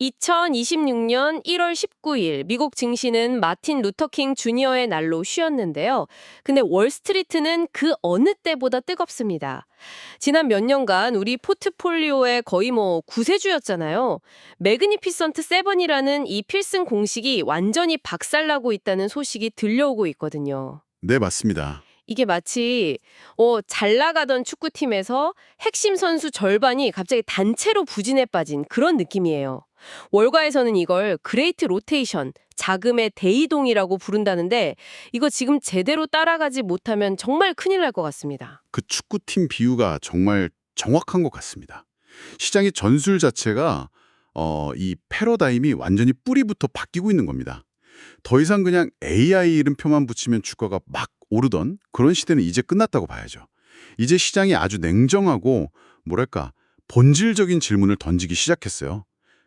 2026년 1월 19일 미국 증시는 마틴 루터킹 주니어의 날로 쉬었는데요. 근데 월스트리트는 그 어느 때보다 뜨겁습니다. 지난 몇 년간 우리 포트폴리오의 거의 구세주였잖아요. 매그니피선트 세븐이라는 이 필승 공식이 완전히 박살나고 있다는 소식이 들려오고 있거든요. 네, 맞습니다. 이게 마치 잘 나가던 축구팀에서 핵심 선수 절반이 갑자기 단체로 부진에 빠진 그런 느낌이에요. 월가에서는 이걸 그레이트 로테이션, 자금의 대이동이라고 부른다는데 이거 지금 제대로 따라가지 못하면 정말 큰일 날 것 같습니다. 그 축구팀 비유가 정말 정확한 것 같습니다. 시장의 전술 자체가 이 패러다임이 완전히 뿌리부터 바뀌고 있는 겁니다. 더 이상 그냥 AI 이름표만 붙이면 주가가 막 오르던 그런 시대는 이제 끝났다고 봐야죠. 이제 시장이 아주 냉정하고 뭐랄까 본질적인 질문을 던지기 시작했어요.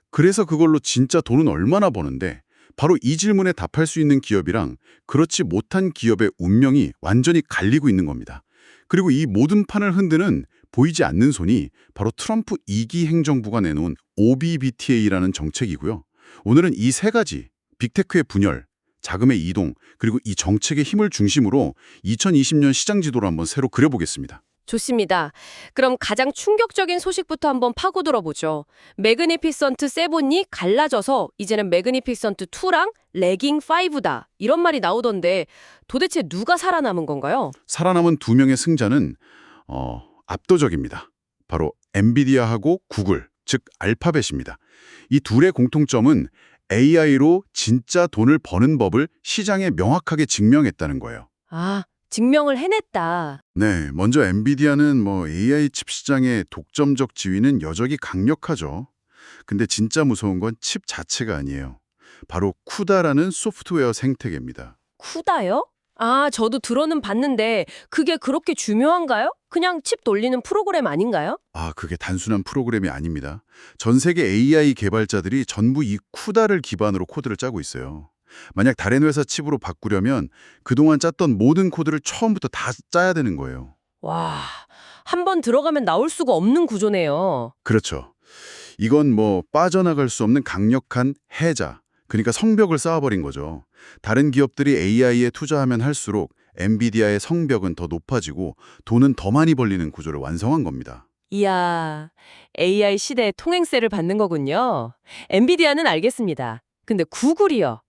그래서 그걸로 진짜 돈은 얼마나 버는데 바로 이 질문에 답할 수 있는 기업이랑 그렇지 못한 기업의 운명이 완전히 갈리고 있는 겁니다. 그리고 이 모든 판을 흔드는 보이지 않는 손이 바로 트럼프 2기 행정부가 내놓은 OBBTA라는 정책이고요. 오늘은 이 세 가지, 빅테크의 분열, 자금의 이동, 그리고 이 정책의 힘을 중심으로 2020년 시장 지도를 한번 새로 그려보겠습니다. 좋습니다. 그럼 가장 충격적인 소식부터 한번 파고들어 보죠. 매그니피선트 세븐이 갈라져서 이제는 매그니피선트 2랑 레깅 5다. 이런 말이 나오던데 도대체 누가 살아남은 건가요? 살아남은 두 명의 승자는 압도적입니다. 바로 엔비디아하고 구글, 즉 알파벳입니다. 이 둘의 공통점은 AI로 진짜 돈을 버는 법을 시장에 명확하게 증명했다는 거예요. 아, 증명을 해냈다. 네, 먼저 엔비디아는 AI 칩 시장의 독점적 지위는 여전히 강력하죠. 근데 진짜 무서운 건 칩 자체가 아니에요. 바로 쿠다라는 소프트웨어 생태계입니다. 쿠다요? 아, 저도 들어는 봤는데 그게 그렇게 중요한가요? 그냥 칩 돌리는 프로그램 아닌가요? 그게 단순한 프로그램이 아닙니다. 전 세계 AI 개발자들이 전부 이 쿠다를 기반으로 코드를 짜고 있어요. 만약 다른 회사 칩으로 바꾸려면 그동안 짰던 모든 코드를 처음부터 다 짜야 되는 거예요. 와, 한 번 들어가면 나올 수가 없는 구조네요. 그렇죠. 이건 빠져나갈 수 없는 강력한 해자, 그러니까 성벽을 쌓아버린 거죠. 다른 기업들이 AI에 투자하면 할수록 엔비디아의 성벽은 더 높아지고 돈은 더 많이 벌리는 구조를 완성한 겁니다. 이야, AI 시대의 통행세를 받는 거군요. 엔비디아는 알겠습니다. 근데 구글이요.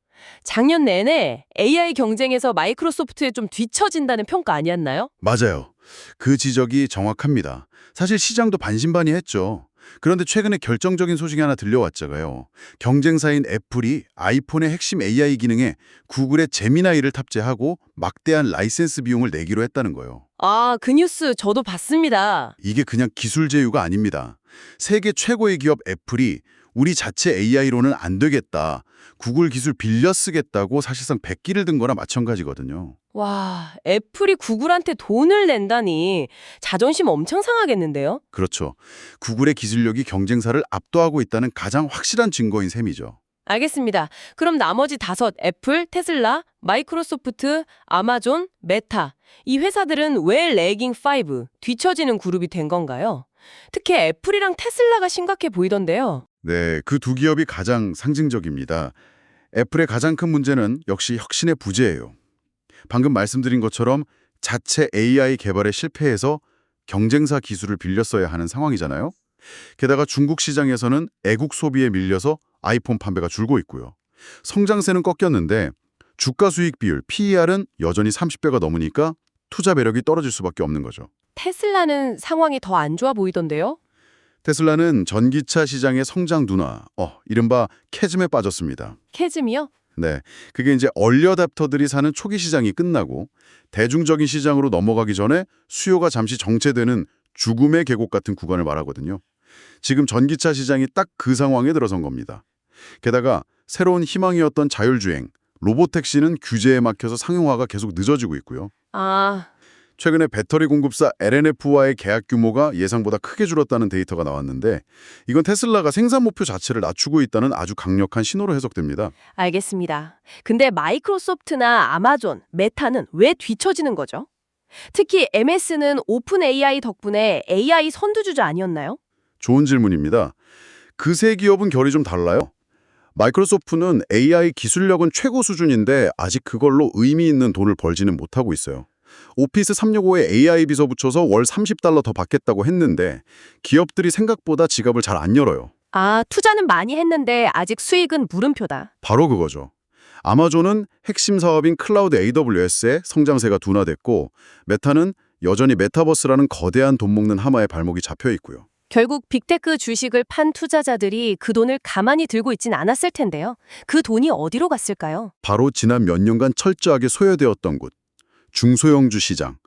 작년 내내 AI 경쟁에서 마이크로소프트에 좀 뒤처진다는 평가 아니었나요? 맞아요. 그 지적이 정확합니다. 사실 시장도 반신반의했죠. 그런데 최근에 결정적인 소식이 하나 들려왔잖아요. 경쟁사인 애플이 아이폰의 핵심 AI 기능에 구글의 제미나이를 탑재하고 막대한 라이센스 비용을 내기로 했다는 거예요. 아, 그 뉴스 저도 봤습니다. 이게 그냥 기술 제휴가 아닙니다. 세계 최고의 기업 애플이 우리 자체 AI로는 안 되겠다. 구글 기술 빌려 쓰겠다고 사실상 백기를 든 거나 마찬가지거든요. 와, 애플이 구글한테 돈을 낸다니 자존심 엄청 상하겠는데요? 그렇죠. 구글의 기술력이 경쟁사를 압도하고 있다는 가장 확실한 증거인 셈이죠. 알겠습니다. 그럼 나머지 5, 애플, 테슬라, 마이크로소프트, 아마존, 메타. 이 회사들은 왜 레깅 5, 뒤처지는 그룹이 된 건가요? 특히 애플이랑 테슬라가 심각해 보이던데요. 네, 그 두 기업이 가장 상징적입니다. 애플의 가장 큰 문제는 역시 혁신의 부재예요. 방금 말씀드린 것처럼 자체 AI 개발에 실패해서 경쟁사 기술을 빌려 써야 하는 상황이잖아요. 게다가 중국 시장에서는 애국 소비에 밀려서 아이폰 판매가 줄고 있고요. 성장세는 꺾였는데 주가 수익 비율, PER은 여전히 30배가 넘으니까 투자 매력이 떨어질 수밖에 없는 거죠. 테슬라는 상황이 더 안 좋아 보이던데요? 테슬라는 전기차 시장의 성장 둔화, 이른바 캐즘에 빠졌습니다. 캐즘이요? 네, 그게 이제 얼리어답터들이 사는 초기 시장이 끝나고 대중적인 시장으로 넘어가기 전에 수요가 잠시 정체되는 죽음의 계곡 같은 구간을 말하거든요. 지금 전기차 시장이 딱 그 상황에 들어선 겁니다. 게다가 새로운 희망이었던 자율주행, 로보택시는 규제에 막혀서 상용화가 계속 늦어지고 있고요. 아, 최근에 배터리 공급사 LNF와의 계약 규모가 예상보다 크게 줄었다는 데이터가 나왔는데 이건 테슬라가 생산 목표 자체를 낮추고 있다는 아주 강력한 신호로 해석됩니다. 알겠습니다. 근데 마이크로소프트나 아마존, 메타는 왜 뒤처지는 거죠? 특히 MS는 오픈 AI 덕분에 AI 선두주자 아니었나요? 좋은 질문입니다. 그 세 기업은 결이 좀 달라요. 마이크로소프트는 AI 기술력은 최고 수준인데 아직 그걸로 의미 있는 돈을 벌지는 못하고 있어요. 오피스 365에 AI 비서 붙여서 월 $30 더 받겠다고 했는데 기업들이 생각보다 지갑을 잘 안 열어요. 아, 투자는 많이 했는데 아직 수익은 물음표다. 바로 그거죠. 아마존은 핵심 사업인 클라우드 AWS의 성장세가 둔화됐고 메타는 여전히 메타버스라는 거대한 돈 먹는 하마에 발목이 잡혀 있고요. 결국 빅테크 주식을 판 투자자들이 그 돈을 가만히 들고 있진 않았을 텐데요. 그 돈이 어디로 갔을까요? 바로 지난 몇 년간 철저하게 소외되었던 곳, 중소형주 시장,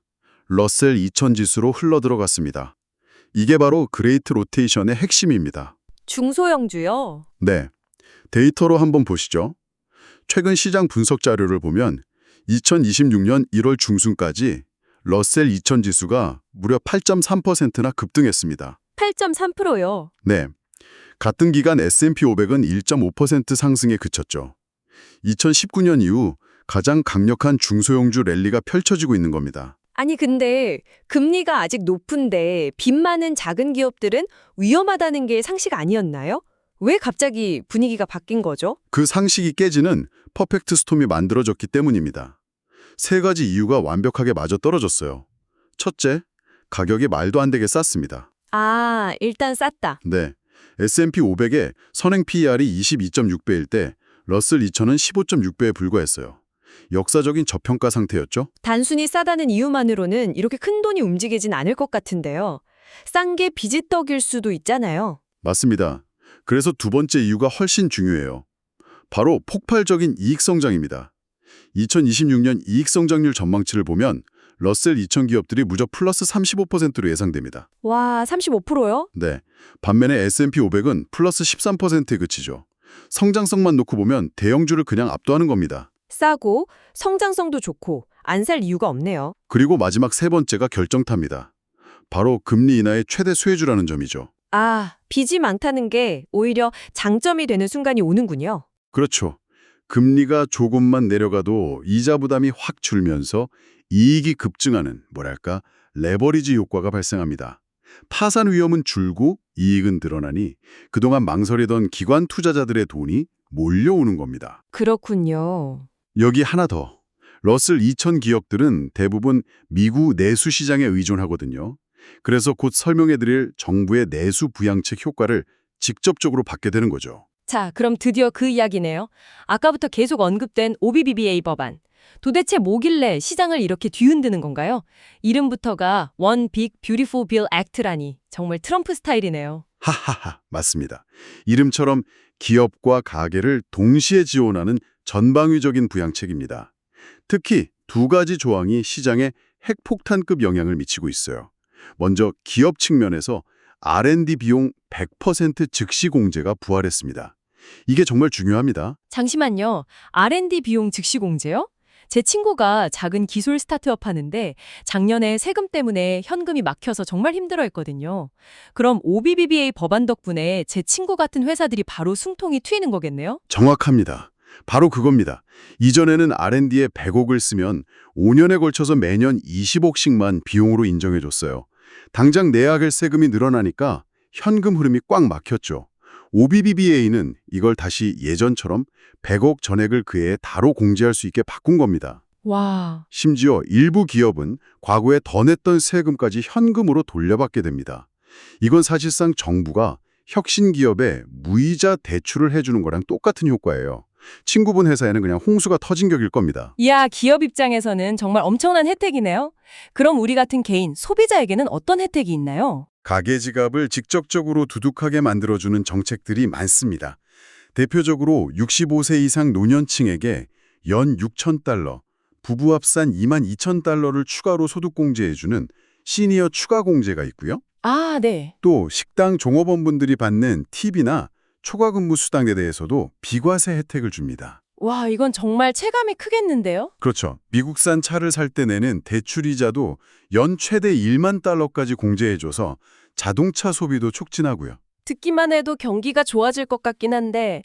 러셀 2000 지수로 흘러들어갔습니다. 이게 바로 그레이트 로테이션의 핵심입니다. 중소형주요? 네, 데이터로 한번 보시죠. 최근 시장 분석 자료를 보면 2026년 1월 중순까지 러셀 2000 지수가 무려 8.3%나 급등했습니다. 8.3%요. 네, 같은 기간 S&P 500은 1.5% 상승에 그쳤죠. 2019년 이후 가장 강력한 중소형주 랠리가 펼쳐지고 있는 겁니다. 아니 근데 금리가 아직 높은데 빚 많은 작은 기업들은 위험하다는 게 상식 아니었나요? 왜 갑자기 분위기가 바뀐 거죠? 그 상식이 깨지는 퍼펙트 스톰이 만들어졌기 때문입니다. 세 가지 이유가 완벽하게 맞아떨어졌어요. 첫째, 가격이 말도 안 되게 쌌습니다. 아, 일단 쌌다. 네, S&P 500의 선행 PER이 22.6배일 때 러셀 2000은 15.6배에 불과했어요. 역사적인 저평가 상태였죠. 단순히 싸다는 이유만으로는 이렇게 큰 돈이 움직이진 않을 것 같은데요. 싼 게 비지떡일 수도 있잖아요. 맞습니다. 그래서 두 번째 이유가 훨씬 중요해요. 바로 폭발적인 이익 성장입니다. 2026년 이익 성장률 전망치를 보면 러셀 2000 기업들이 무적 플러스 35%로 예상됩니다. 와, 35%요? 네, 반면에 S&P 500은 플러스 13%에 그치죠. 성장성만 놓고 보면 대형주를 그냥 압도하는 겁니다. 싸고 성장성도 좋고 안 살 이유가 없네요. 그리고 마지막 세 번째가 결정타입니다. 바로 금리 인하의 최대 수혜주라는 점이죠. 아, 빚이 많다는 게 오히려 장점이 되는 순간이 오는군요. 그렇죠. 금리가 조금만 내려가도 이자 부담이 확 줄면서 이익이 급증하는 뭐랄까 레버리지 효과가 발생합니다. 파산 위험은 줄고 이익은 늘어나니 그동안 망설이던 기관 투자자들의 돈이 몰려오는 겁니다. 그렇군요. 여기 하나 더. 러셀 2000 기업들은 대부분 미국 내수 시장에 의존하거든요. 그래서 곧 설명해드릴 정부의 내수 부양책 효과를 직접적으로 받게 되는 거죠. 자, 그럼 드디어 그 이야기네요. 아까부터 계속 언급된 OBBBA 법안. 도대체 뭐길래 시장을 이렇게 뒤흔드는 건가요? 이름부터가 One Big Beautiful Bill Act라니 정말 트럼프 스타일이네요. 하하하, 맞습니다. 이름처럼 기업과 가게를 동시에 지원하는 전방위적인 부양책입니다. 특히 두 가지 조항이 시장에 핵폭탄급 영향을 미치고 있어요. 먼저 기업 측면에서 R&D 비용 100% 즉시 공제가 부활했습니다. 이게 정말 중요합니다. 잠시만요. R&D 비용 즉시 공제요? 제 친구가 작은 기술 스타트업 하는데 작년에 세금 때문에 현금이 막혀서 정말 힘들어했거든요. 그럼 OBBBA 법안 덕분에 제 친구 같은 회사들이 바로 숨통이 트이는 거겠네요? 정확합니다. 바로 그겁니다. 이전에는 R&D에 100억을 쓰면 5년에 걸쳐서 매년 20억씩만 비용으로 인정해줬어요. 당장 내야 할 세금이 늘어나니까 현금 흐름이 꽉 막혔죠. OBBBA는 이걸 다시 예전처럼 100억 전액을 그 해에 다로 공제할 수 있게 바꾼 겁니다. 와, 심지어 일부 기업은 과거에 더 냈던 세금까지 현금으로 돌려받게 됩니다. 이건 사실상 정부가 혁신 기업에 무이자 대출을 해주는 거랑 똑같은 효과예요. 친구분 회사에는 그냥 홍수가 터진 격일 겁니다. 이야, 기업 입장에서는 정말 엄청난 혜택이네요. 그럼 우리 같은 개인, 소비자에게는 어떤 혜택이 있나요? 가계 지갑을 직접적으로 두둑하게 만들어주는 정책들이 많습니다. 대표적으로 65세 이상 노년층에게 연 $6,000, 부부 합산 $22,000를 추가로 소득공제해주는 시니어 추가공제가 있고요. 아, 네. 또 식당 종업원분들이 받는 팁이나 초과근무 수당에 대해서도 비과세 혜택을 줍니다. 와, 이건 정말 체감이 크겠는데요? 그렇죠. 미국산 차를 살 때 내는 대출이자도 연 최대 $10,000까지 공제해줘서 자동차 소비도 촉진하고요. 듣기만 해도 경기가 좋아질 것 같긴 한데,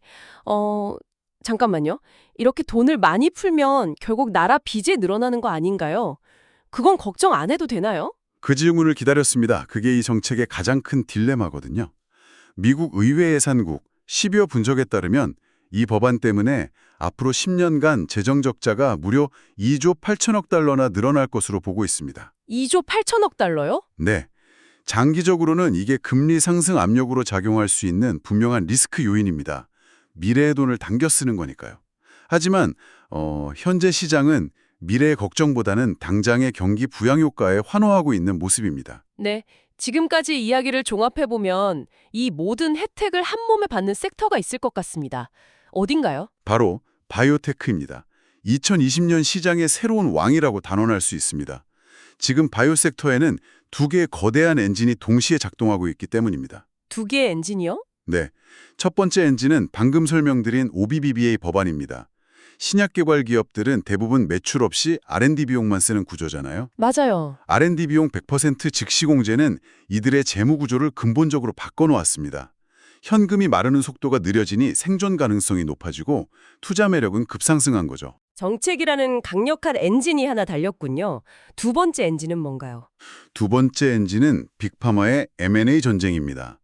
잠깐만요. 이렇게 돈을 많이 풀면 결국 나라 빚이 늘어나는 거 아닌가요? 그건 걱정 안 해도 되나요? 그 질문을 기다렸습니다. 그게 이 정책의 가장 큰 딜레마거든요. 미국 의회 예산국 12호 분석에 따르면 이 법안 때문에 앞으로 10년간 재정 적자가 무려 2조 8천억 달러나 늘어날 것으로 보고 있습니다. 2조 8천억 달러요? 네. 장기적으로는 이게 금리 상승 압력으로 작용할 수 있는 분명한 리스크 요인입니다. 미래의 돈을 당겨 쓰는 거니까요. 하지만 현재 시장은 미래의 걱정보다는 당장의 경기 부양 효과에 환호하고 있는 모습입니다. 네. 지금까지 이야기를 종합해보면 이 모든 혜택을 한 몸에 받는 섹터가 있을 것 같습니다. 어딘가요? 바로 바이오테크입니다. 2020년 시장의 새로운 왕이라고 단언할 수 있습니다. 지금 바이오 섹터에는 두 개의 거대한 엔진이 동시에 작동하고 있기 때문입니다. 두 개의 엔진이요? 네. 첫 번째 엔진은 방금 설명드린 OBBBA 법안입니다. 신약 개발 기업들은 대부분 매출 없이 R&D 비용만 쓰는 구조잖아요. 맞아요. R&D 비용 100% 즉시 공제는 이들의 재무 구조를 근본적으로 바꿔놓았습니다. 현금이 마르는 속도가 느려지니 생존 가능성이 높아지고 투자 매력은 급상승한 거죠. 정책이라는 강력한 엔진이 하나 달렸군요. 두 번째 엔진은 뭔가요? 두 번째 엔진은 빅파마의 M&A 전쟁입니다.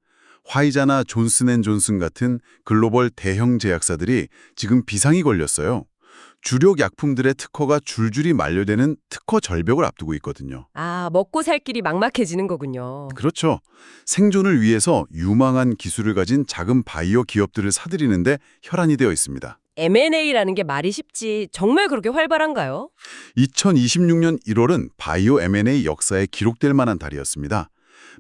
화이자나 존슨앤존슨 같은 글로벌 대형 제약사들이 지금 비상이 걸렸어요. 주력 약품들의 특허가 줄줄이 만료되는 특허 절벽을 앞두고 있거든요. 아, 먹고 살 길이 막막해지는 거군요. 그렇죠. 생존을 위해서 유망한 기술을 가진 작은 바이오 기업들을 사들이는데 혈안이 되어 있습니다. M&A라는 게 말이 쉽지 정말 그렇게 활발한가요? 2026년 1월은 바이오 M&A 역사에 기록될 만한 달이었습니다.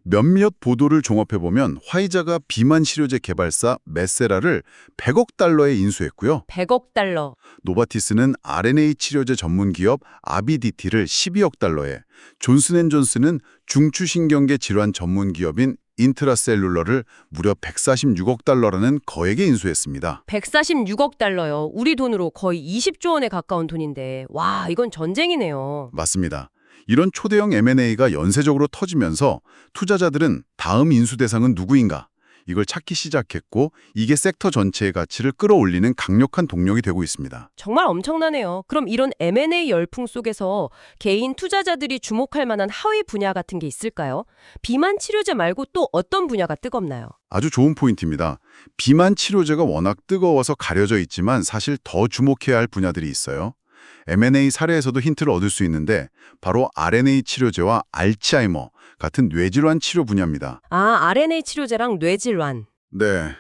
몇몇 보도를 종합해보면 화이자가 비만 치료제 개발사 메세라를 100억 달러에 인수했고요. 100억 달러. 노바티스는 RNA 치료제 전문 기업 아비디티를 12억 달러에, 존슨앤존슨은 중추신경계 질환 전문 기업인 인트라셀룰러를 무려 146억 달러라는 거액에 인수했습니다. 146억 달러요. 우리 돈으로 거의 20조 원에 가까운 돈인데 와, 이건 전쟁이네요. 맞습니다. 이런 초대형 M&A가 연쇄적으로 터지면서 투자자들은 다음 인수 대상은 누구인가? 이걸 찾기 시작했고 이게 섹터 전체의 가치를 끌어올리는 강력한 동력이 되고 있습니다. 정말 엄청나네요. 그럼 이런 M&A 열풍 속에서 개인 투자자들이 주목할 만한 하위 분야 같은 게 있을까요? 비만 치료제 말고 또 어떤 분야가 뜨겁나요? 아주 좋은 포인트입니다. 비만 치료제가 워낙 뜨거워서 가려져 있지만 사실 더 주목해야 할 분야들이 있어요. M&A 사례에서도 힌트를 얻을 수 있는데 바로 RNA 치료제와 알츠하이머 같은 뇌질환 치료 분야입니다. 아, RNA 치료제랑 뇌질환. 네.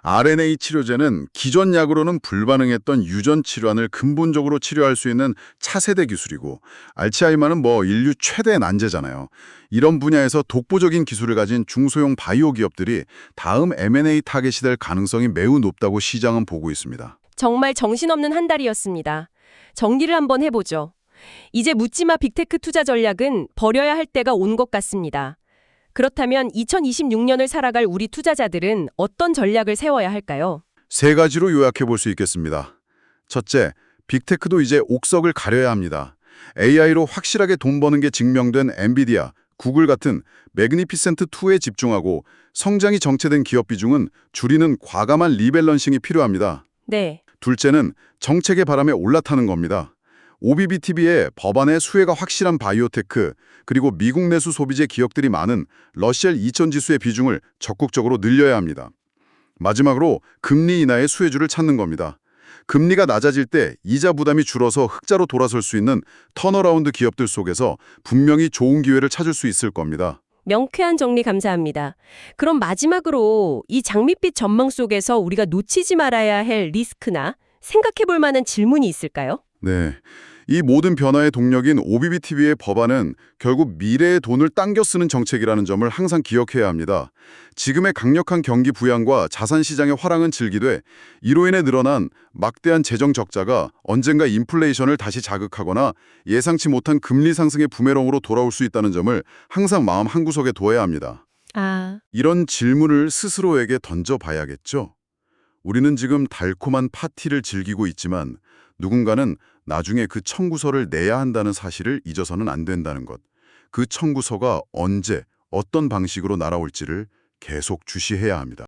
RNA 치료제는 기존 약으로는 불가능했던 유전 질환을 근본적으로 치료할 수 있는 차세대 기술이고 알츠하이머는 인류 최대 난제잖아요. 이런 분야에서 독보적인 기술을 가진 중소형 바이오 기업들이 다음 M&A 타겟이 될 가능성이 매우 높다고 시장은 보고 있습니다. 정말 정신없는 한 달이었습니다. 정리를 한번 해보죠. 이제 묻지마 빅테크 투자 전략은 버려야 할 때가 온 것 같습니다. 그렇다면 2026년을 살아갈 우리 투자자들은 어떤 전략을 세워야 할까요? 세 가지로 요약해 볼 수 있겠습니다. 첫째, 빅테크도 이제 옥석을 가려야 합니다. AI로 확실하게 돈 버는 게 증명된 엔비디아, 구글 같은 매그니피센트2에 집중하고 성장이 정체된 기업 비중은 줄이는 과감한 리밸런싱이 필요합니다. 네. 둘째는 정책의 바람에 올라타는 겁니다. OBBTV의 법안의 수혜가 확실한 바이오테크, 그리고 미국 내수 소비재 기업들이 많은 러셀 2000 지수의 비중을 적극적으로 늘려야 합니다. 마지막으로 금리 인하의 수혜주를 찾는 겁니다. 금리가 낮아질 때 이자 부담이 줄어서 흑자로 돌아설 수 있는 턴어라운드 기업들 속에서 분명히 좋은 기회를 찾을 수 있을 겁니다. 명쾌한 정리 감사합니다. 그럼 마지막으로 이 장밋빛 전망 속에서 우리가 놓치지 말아야 할 리스크나 생각해 볼 만한 질문이 있을까요? 네. 이 모든 변화의 동력인 OBBTV의 법안은 결국 미래의 돈을 당겨 쓰는 정책이라는 점을 항상 기억해야 합니다. 지금의 강력한 경기 부양과 자산 시장의 화랑은 즐기되 이로 인해 늘어난 막대한 재정 적자가 언젠가 인플레이션을 다시 자극하거나 예상치 못한 금리 상승의 부메랑으로 돌아올 수 있다는 점을 항상 마음 한구석에 둬야 합니다. 이런 질문을 스스로에게 던져봐야겠죠. 우리는 지금 달콤한 파티를 즐기고 있지만 누군가는 나중에 그 청구서를 내야 한다는 사실을 잊어서는 안 된다는 것. 그 청구서가 언제, 어떤 방식으로 날아올지를 계속 주시해야 합니다.